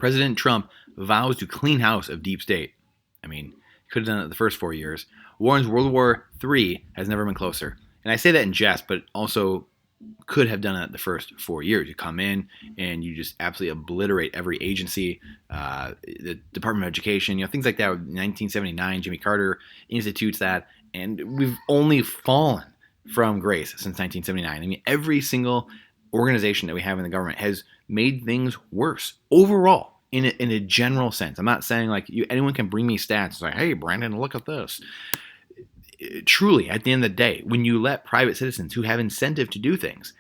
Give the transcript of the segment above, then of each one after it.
President Trump vows to clean house of deep state. I mean, could have done it the first 4 years. Warren's World War III has never been closer. And I say that in jest, but also could have done it the first 4 years. You come in and you just absolutely obliterate every agency, the Department of Education, things like that. 1979, Jimmy Carter institutes that, and we've only fallen from grace since 1979. I mean, every single organization that we have in the government has made things worse overall in a general sense. I'm not saying like anyone can bring me stats. It's like, hey, Brandon, look at this. Truly, at the end of the day, when you let private citizens who have incentive to do things,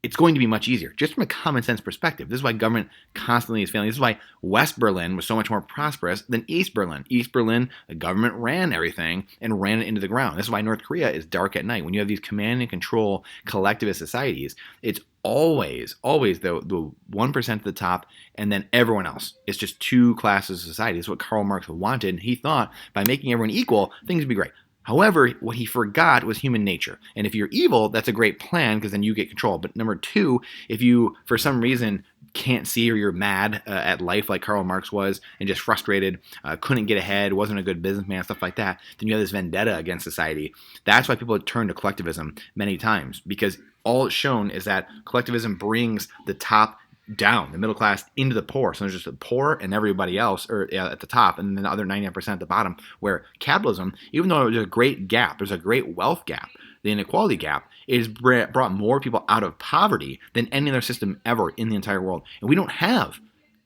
it's going to be much easier, just from a common sense perspective. This is why government constantly is failing. This is why West Berlin was so much more prosperous than East Berlin. East Berlin, the government ran everything and ran it into the ground. This is why North Korea is dark at night. When you have these command and control collectivist societies, it's always the 1% at the top and then everyone else. It's just two classes of society. This is what Karl Marx wanted. He thought by making everyone equal, things would be great. However, what he forgot was human nature. And if you're evil, that's a great plan because then you get control. But number two, if you, for some reason, can't see or you're mad at life like Karl Marx was and just frustrated, couldn't get ahead, wasn't a good businessman, stuff like that, then you have this vendetta against society. That's why people turn to collectivism many times, because all it's shown is that collectivism brings the top down, the middle class into the poor. So there's just the poor and everybody else at the top, and then the other 99% at the bottom, where capitalism, even though there's a great gap, there's a great wealth gap, the inequality gap, it has brought more people out of poverty than any other system ever in the entire world. And we don't have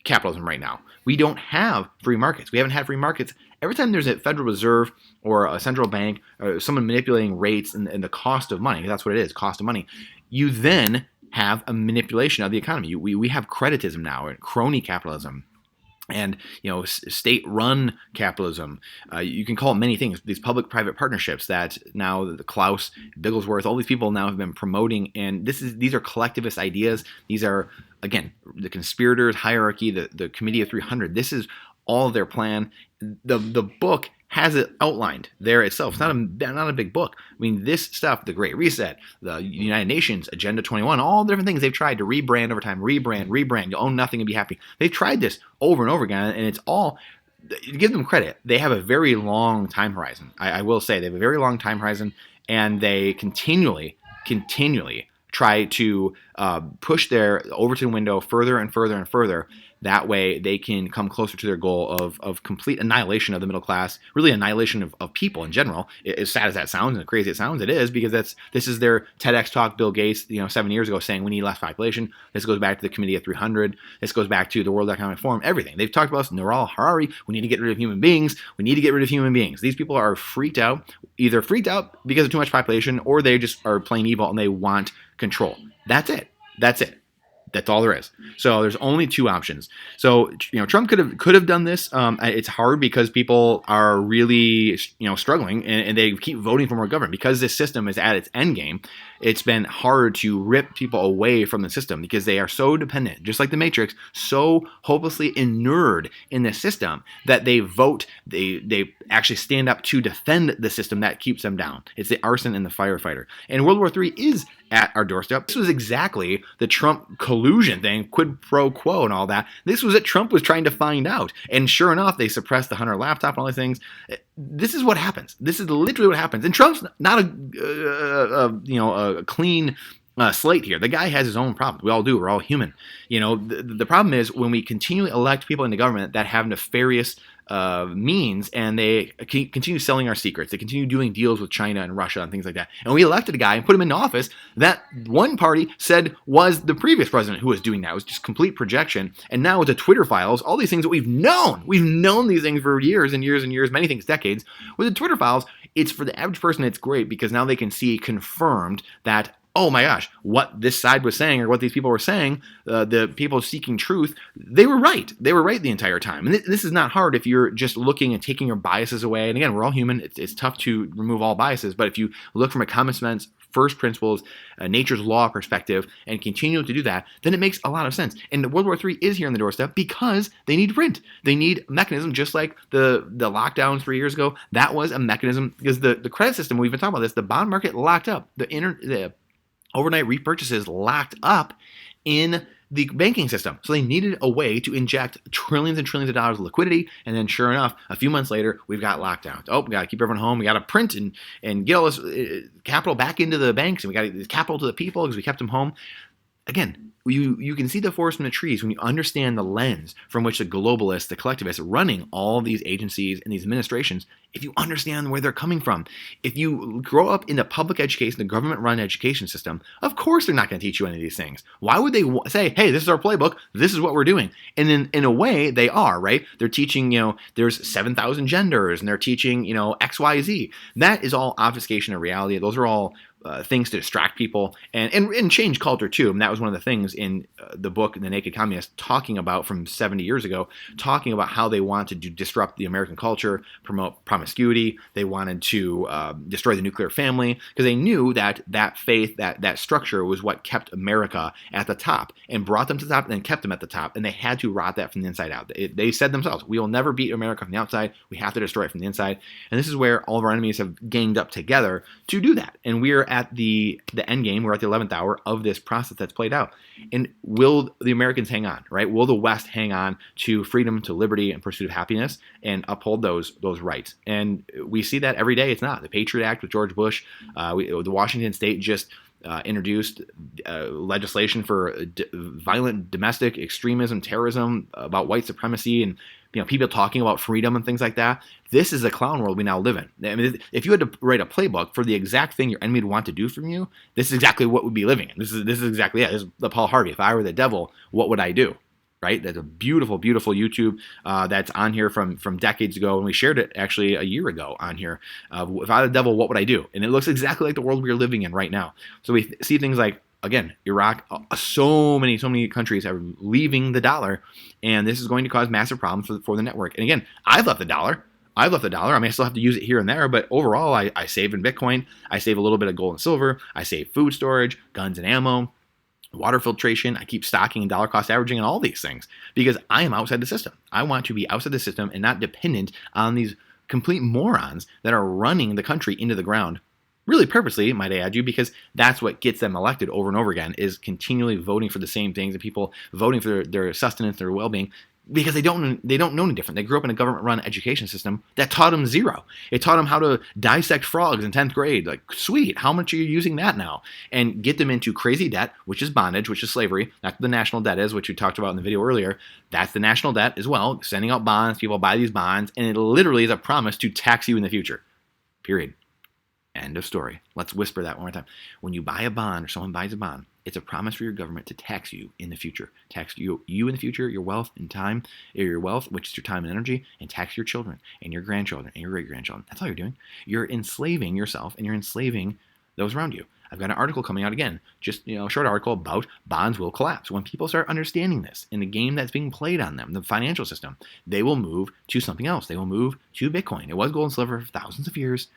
capitalism right now. We don't have free markets. We haven't had free markets. Every time there's a Federal Reserve or a central bank or someone manipulating rates and the cost of money, that's what it is, cost of money, you then have a manipulation of the economy. We have creditism now, and crony capitalism, and state-run capitalism. You can call it many things. These public-private partnerships that now the Klaus, Bigglesworth, all these people now have been promoting, and these are collectivist ideas. These are, again, the conspirators, hierarchy, the Committee of 300. This is all of their plan. The book has it outlined there itself. It's not a big book. I mean, this stuff, the Great Reset, the United Nations, Agenda 21, all the different things they've tried to rebrand over time. Rebrand. You'll own nothing and be happy. They've tried this over and over again, and it's all, give them credit. They have a very long time horizon. I will say they have a very long time horizon, and they continually try to push their Overton window further and further and further. That way they can come closer to their goal of complete annihilation of the middle class, really annihilation of people in general. As sad as that sounds and crazy it sounds, it is, because this is their TEDx talk, Bill Gates, 7 years ago, saying we need less population. This goes back to the Committee of 300. This goes back to the World Economic Forum, everything. They've talked about this, Noral Harari, we need to get rid of human beings. We need to get rid of human beings. These people are freaked out because of too much population, or they just are plain evil and they want control. That's it. That's all there is. So there's only two options. So Trump could have done this. It's hard because people are really struggling and they keep voting for more government because this system is at its end game. It's been hard to rip people away from the system because they are so dependent, just like the Matrix, so hopelessly inured in the system that they vote. They actually stand up to defend the system that keeps them down. It's the arson and the firefighter. And World War III is at our doorstep. This was exactly the Trump collusion thing, quid pro quo and all that. This was what Trump was trying to find out. And sure enough, they suppressed the Hunter laptop and all these things. This is what happens. This is literally what happens. And Trump's not a clean slate here. The guy has his own problems. We all do. We're all human. The problem is when we continually elect people into government that have nefarious means, and they continue selling our secrets. They continue doing deals with China and Russia and things like that. And we elected a guy and put him into office that one party said was the previous president who was doing that. It was just complete projection. And now with the Twitter files, all these things that we've known these things for years and years and years, many things, decades. With the Twitter files, it's for the average person, it's great because now they can see confirmed that, oh my gosh, what this side was saying or what these people were saying, the people seeking truth, they were right. They were right the entire time. And this is not hard if you're just looking and taking your biases away. And again, we're all human. It's tough to remove all biases. But if you look from a common sense, first principles, nature's law perspective, and continue to do that, then it makes a lot of sense. And World War III is here on the doorstep because they need to print. They need a mechanism, just like the lockdowns 3 years ago. That was a mechanism because the credit system, we've been talking about this, the bond market locked up. The overnight repurchases locked up in the banking system. So they needed a way to inject trillions and trillions of dollars of liquidity. And then sure enough, a few months later, we've got lockdowns. Oh, we got to keep everyone home. We got to print and get all this capital back into the banks. And we got to get capital to the people because we kept them home. Again, you can see the forest from the trees when you understand the lens from which the globalists, the collectivists running all these agencies and these administrations, if you understand where they're coming from. If you grow up in the public education, the government-run education system, of course they're not going to teach you any of these things. Why would they say, hey, this is our playbook, this is what we're doing? And in a way, they are, right? They're teaching, there's 7,000 genders, and they're teaching, X, Y, Z. That is all obfuscation of reality. Those are all things to distract people and change culture too. And that was one of the things in the book, The Naked Communist, talking about from 70 years ago, talking about how they wanted to disrupt the American culture, promote promiscuity. They wanted to destroy the nuclear family because they knew that faith, that structure was what kept America at the top and brought them to the top and then kept them at the top. And they had to rot that from the inside out. They said themselves, we will never beat America from the outside. We have to destroy it from the inside. And this is where all of our enemies have ganged up together to do that. And we're at the end game. We're at the 11th hour of this process that's played out. And will the Americans hang on, right? Will the West hang on to freedom, to liberty, and pursuit of happiness and uphold those rights? And we see that every day. It's not. The Patriot Act with George Bush, the Washington State just introduced legislation for violent domestic extremism, terrorism, about white supremacy, and people talking about freedom and things like that. This is the clown world we now live in. I mean, if you had to write a playbook for the exact thing your enemy would want to do from you, this is exactly what we'd be living in. This is exactly it. This is the Paul Harvey. If I were the devil, what would I do? Right? That's a beautiful, beautiful YouTube that's on here from decades ago, and we shared it actually a year ago on here. If I were the devil, what would I do? And it looks exactly like the world we are living in right now. So we see things like, again, Iraq, so many countries are leaving the dollar, and this is going to cause massive problems for the network. And again, I've left the dollar. I mean, I still have to use it here and there, but overall, I save in Bitcoin. I save a little bit of gold and silver. I save food storage, guns and ammo, water filtration. I keep stocking and dollar cost averaging and all these things because I am outside the system. I want to be outside the system and not dependent on these complete morons that are running the country into the ground. Really purposely, might I add you, because that's what gets them elected over and over again, is continually voting for the same things and people voting for their sustenance, their well-being, because they don't know any different. They grew up in a government-run education system that taught them zero. It taught them how to dissect frogs in 10th grade. Like, sweet, how much are you using that now? And get them into crazy debt, which is bondage, which is slavery. That's what the national debt is, which we talked about in the video earlier. That's the national debt as well, sending out bonds. People buy these bonds, and it literally is a promise to tax you in the future. Period. End of story. Let's whisper that one more time. When you buy a bond or someone buys a bond, it's a promise for your government to tax you in the future. Tax you in the future, your wealth and time, or your wealth, which is your time and energy, and tax your children and your grandchildren and your great-grandchildren. That's all you're doing. You're enslaving yourself and you're enslaving those around you. I've got an article coming out again, just a short article about bonds will collapse. When people start understanding this in the game that's being played on them, the financial system, they will move to something else. They will move to Bitcoin. It was gold and silver for thousands of years.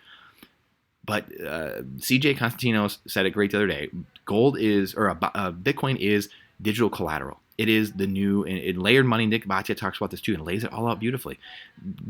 But CJ Constantinos said it great the other day. Bitcoin is digital collateral. It is the new, and layered money. Nick Bhatia talks about this too and lays it all out beautifully.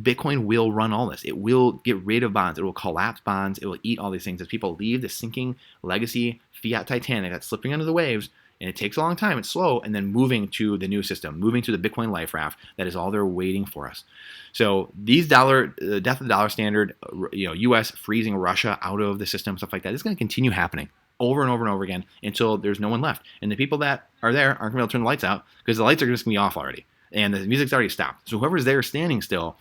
Bitcoin will run all this. It will get rid of bonds. It will collapse bonds. It will eat all these things as people leave the sinking legacy fiat Titanic that's slipping under the waves. And it takes a long time. It's slow. And then moving to the new system, moving to the Bitcoin life raft. That is all they're waiting for us. So these death of the dollar standard, U.S. freezing Russia out of the system, stuff like that, is going to continue happening over and over and over again until there's no one left. And the people that are there aren't going to be able to turn the lights out because the lights are just going to be off already. And the music's already stopped. So whoever's there standing still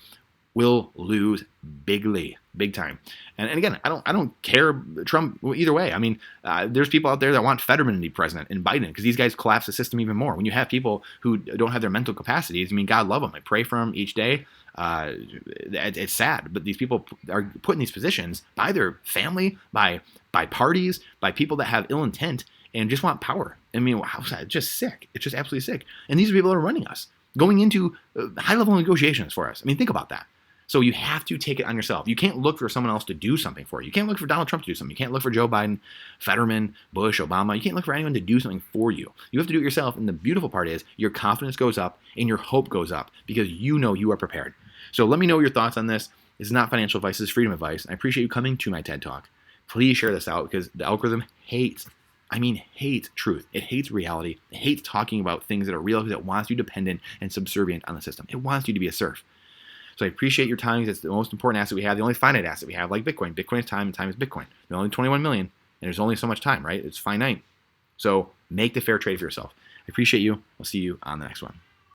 will lose big time. And again, I don't care Trump either way. I mean, there's people out there that want Fetterman to be president and Biden because these guys collapse the system even more. When you have people who don't have their mental capacities, I mean, God love them. I pray for them each day. It's sad, but these people are put in these positions by their family, by parties, by people that have ill intent and just want power. I mean, wow, it's just sick. It's just absolutely sick. And these are people that are running us, going into high-level negotiations for us. I mean, think about that. So you have to take it on yourself. You can't look for someone else to do something for you. You can't look for Donald Trump to do something. You can't look for Joe Biden, Fetterman, Bush, Obama. You can't look for anyone to do something for you. You have to do it yourself. And the beautiful part is your confidence goes up and your hope goes up because you know you are prepared. So let me know your thoughts on this. This is not financial advice. This is freedom advice. I appreciate you coming to my TED Talk. Please share this out because the algorithm hates I mean, hates truth. It hates reality. It hates talking about things that are real because it wants you dependent and subservient on the system. It wants you to be a serf. So I appreciate your time because it's the most important asset we have, the only finite asset we have, like Bitcoin. Bitcoin is time, and time is Bitcoin. There's only 21 million, and there's only so much time, right? It's finite. So make the fair trade for yourself. I appreciate you. I'll see you on the next one.